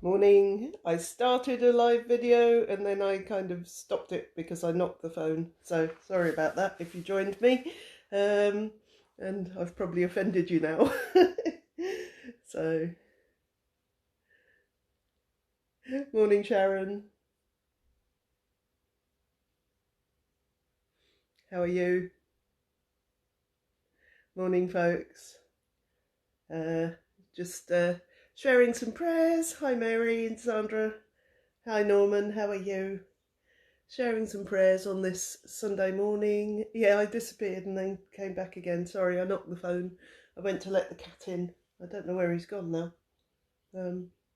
Morning. I started a live video and then I kind of stopped it because I knocked the phone. So sorry about that if you joined me. And I've probably offended you now. So, morning, Sharon. How are you? Morning, folks. Uh, just sharing some prayers. Hi, Mary and Sandra. Hi, Norman. How are you? Sharing some prayers on this Sunday morning. Yeah, I disappeared and then came back again. Sorry, I knocked the phone. I went to let the cat in. I don't know where he's gone now.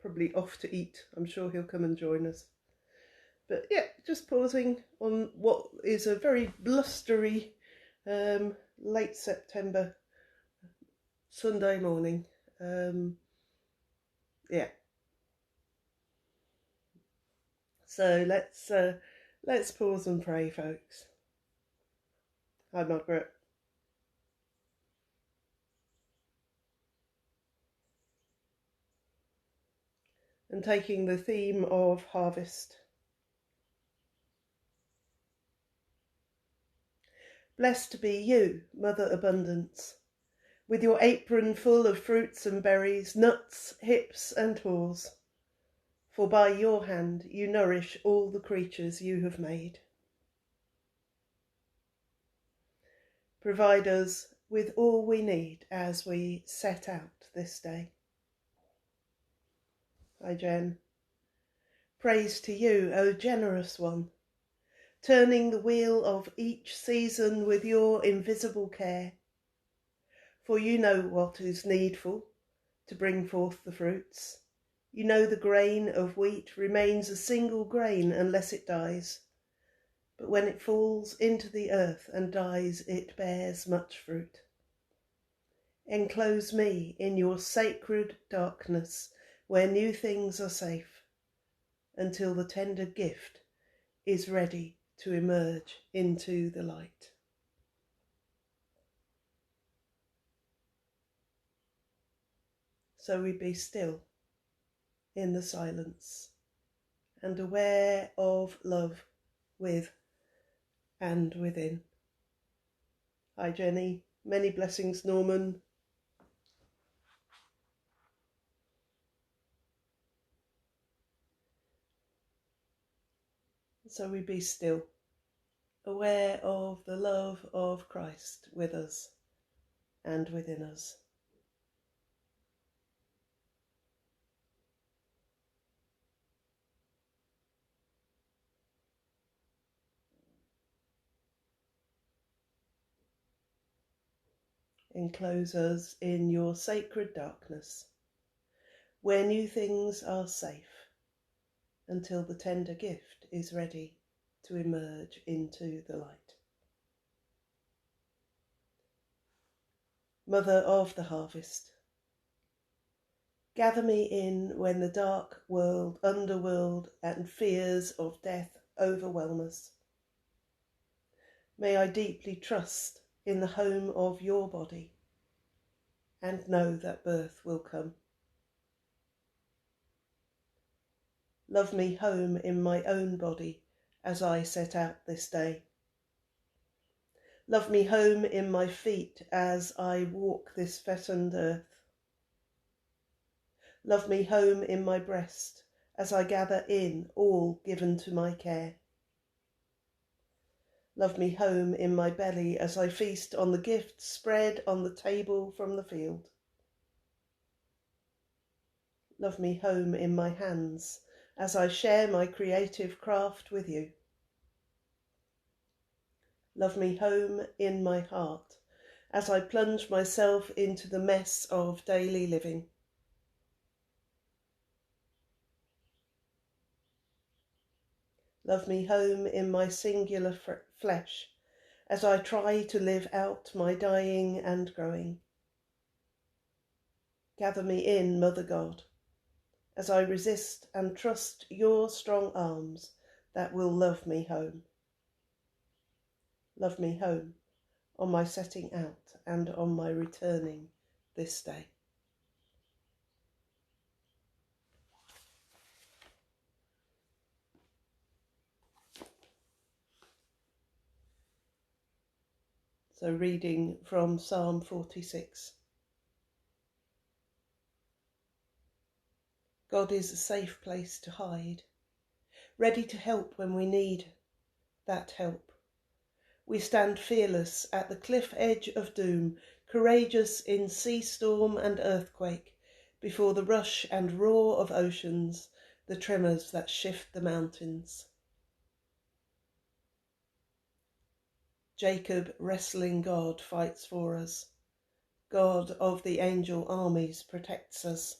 Probably off to eat. I'm sure he'll come and join us. But yeah, just pausing on what is a very blustery late September Sunday morning. Yeah. So let's pause and pray, folks. Hi, Margaret. And taking the theme of harvest. Blessed be you, Mother Abundance, with your apron full of fruits and berries, nuts, hips and haws, for by your hand you nourish all the creatures you have made. Provide us with all we need as we set out this day. Hi, Jen. Praise to you, O generous one, turning the wheel of each season with your invisible care. For you know what is needful to bring forth the fruits. You know the grain of wheat remains a single grain unless it dies, but when it falls into the earth and dies, it bears much fruit. Enclose me in your sacred darkness, where new things are safe, until the tender gift is ready to emerge into the light. So we be still in the silence and aware of love with and within. Hi, Jenny. Many blessings, Norman. So we be still, aware of the love of Christ with us and within us. Enclose us in your sacred darkness, where new things are safe, until the tender gift is ready to emerge into the light. Mother of the harvest, gather me in when the dark world, underworld, and fears of death overwhelm us. May I deeply trust in the home of your body and know that birth will come. Love me home in my own body as I set out this day. Love me home in my feet as I walk this fettered earth. Love me home in my breast as I gather in all given to my care. Love me home in my belly as I feast on the gifts spread on the table from the field. Love me home in my hands as I share my creative craft with you. Love me home in my heart as I plunge myself into the mess of daily living. Love me home in my singular flesh as I try to live out my dying and growing. Gather me in, Mother God, as I resist and trust your strong arms that will love me home. Love me home on my setting out and on my returning this day. So reading from Psalm 46. God is a safe place to hide, ready to help when we need that help. We stand fearless at the cliff edge of doom, courageous in sea storm and earthquake, before the rush and roar of oceans, the tremors that shift the mountains. Jacob, wrestling God, fights for us. God of the angel armies protects us.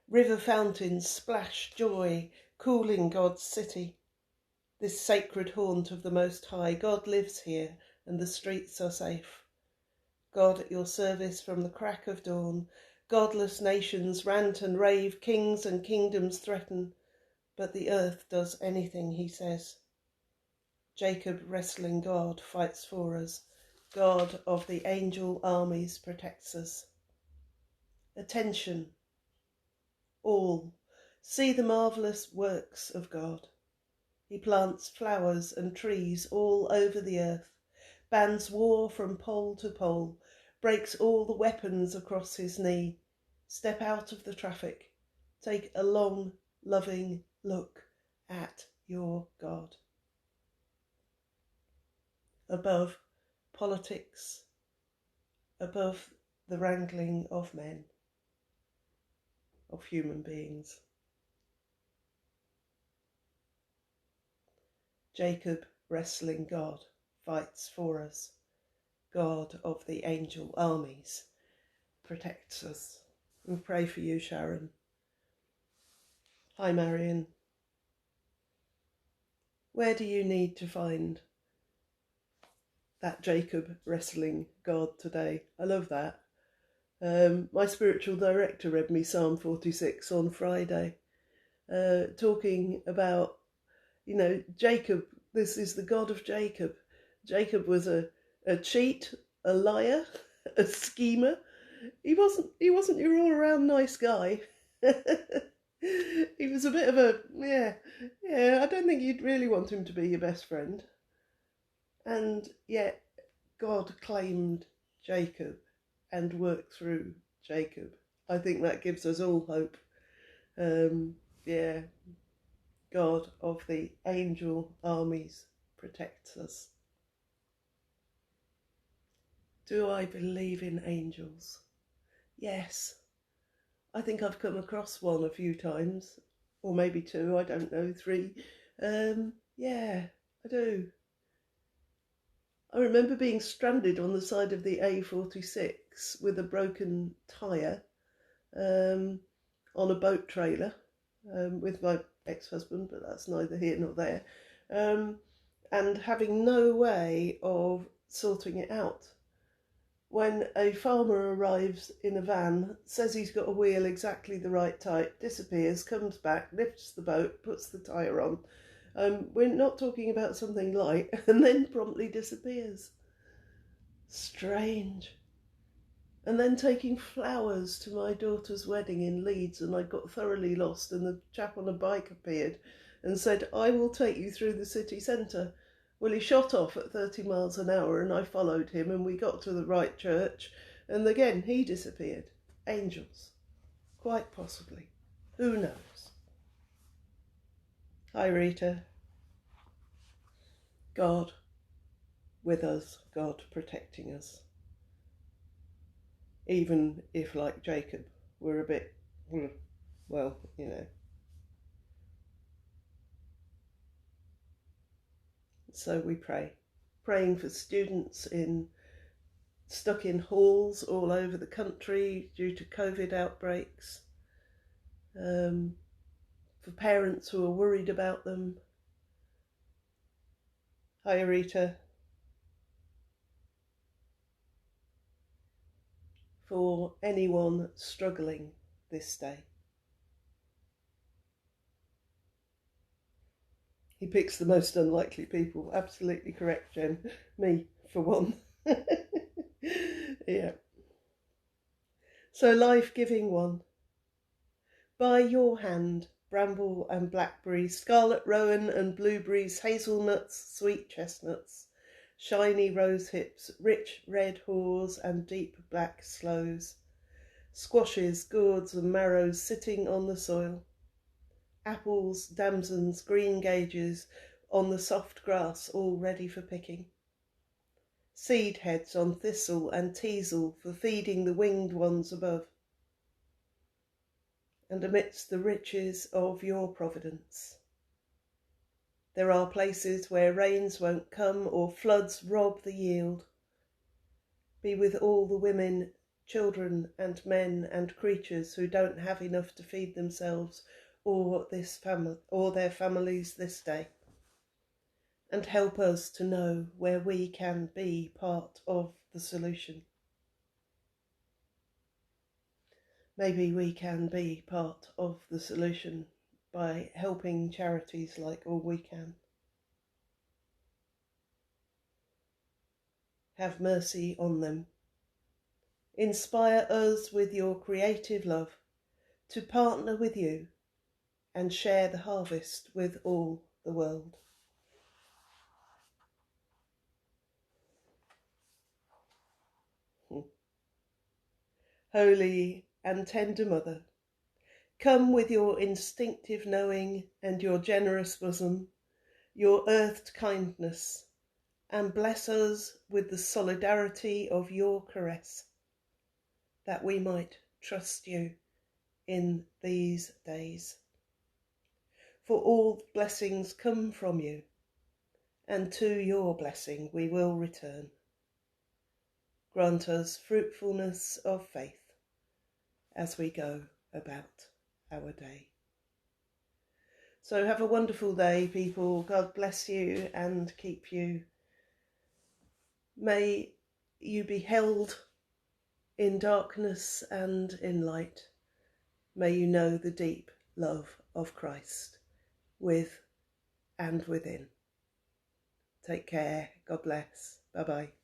River fountains splash joy, cooling God's city. This sacred haunt of the Most High, God lives here and the streets are safe. God at your service from the crack of dawn. Godless nations rant and rave, kings and kingdoms threaten, but the earth does anything he says. Jacob, wrestling God, fights for us. God of the angel armies protects us. Attention, all, see the marvellous works of God. He plants flowers and trees all over the earth, bans war from pole to pole, breaks all the weapons across his knee. Step out of the traffic. Take a long, loving look at your God. Above politics, above the wrangling of men, of human beings. Jacob, wrestling God, fights for us. God of the angel armies protects us. We pray for you, Sharon. Hi, Marion. Where do you need to find that Jacob wrestling God today? I love that. My spiritual director read me Psalm 46 on Friday, talking about, Jacob. This is the God of Jacob. Jacob was a cheat, a liar, a schemer. He wasn't your all-around nice guy. He was a bit of a, I don't think you'd really want him to be your best friend. And yet God claimed Jacob and worked through Jacob. I think that gives us all hope. God of the angel armies protects us. Do I believe in angels? Yes. I think I've come across one a few times, or maybe two, I don't know, three. I do. I remember being stranded on the side of the A46 with a broken tyre on a boat trailer with my ex-husband, but that's neither here nor there, and having no way of sorting it out. When a farmer arrives in a van, says he's got a wheel exactly the right type, disappears, comes back, lifts the boat, puts the tyre on. We're not talking about something light, and then promptly disappears. Strange. And then taking flowers to my daughter's wedding in Leeds, and I got thoroughly lost, and the chap on a bike appeared and said, I will take you through the city centre. Well, he shot off at 30 miles an hour and I followed him and we got to the right church and again he disappeared. Angels. Quite possibly. Who knows? Hi, Rita. God with us, God protecting us. Even if, like Jacob, we're a bit, well, So we pray. Praying for students stuck in halls all over the country due to COVID outbreaks. For parents who are worried about them. Hi, Rita. For anyone struggling this day. He picks the most unlikely people. Absolutely correct, Jen. Me, for one. Yeah. So, life-giving one. By your hand, bramble and blackberry, scarlet rowan and blueberries, hazelnuts, sweet chestnuts, shiny rose hips, rich red haws and deep black sloes, squashes, gourds and marrows sitting on the soil, apples, damsons, green gages on the soft grass all ready for picking, seed heads on thistle and teasel for feeding the winged ones above. And amidst the riches of your providence, there are places where rains won't come or floods rob the yield. Be with all the women, children and men and creatures who don't have enough to feed themselves or their families this day. And help us to know where we can be part of the solution. Maybe we can be part of the solution by helping charities like All We Can. Have mercy on them. Inspire us with your creative love to partner with you and share the harvest with all the world. Holy and tender Mother, come with your instinctive knowing and your generous bosom, your earthed kindness, and bless us with the solidarity of your caress, that we might trust you in these days. For all blessings come from you, and to your blessing we will return. Grant us fruitfulness of faith as we go about our day. So have a wonderful day, people. God bless you and keep you. May you be held in darkness and in light. May you know the deep love of Christ with and within. Take care. God bless. Bye-bye.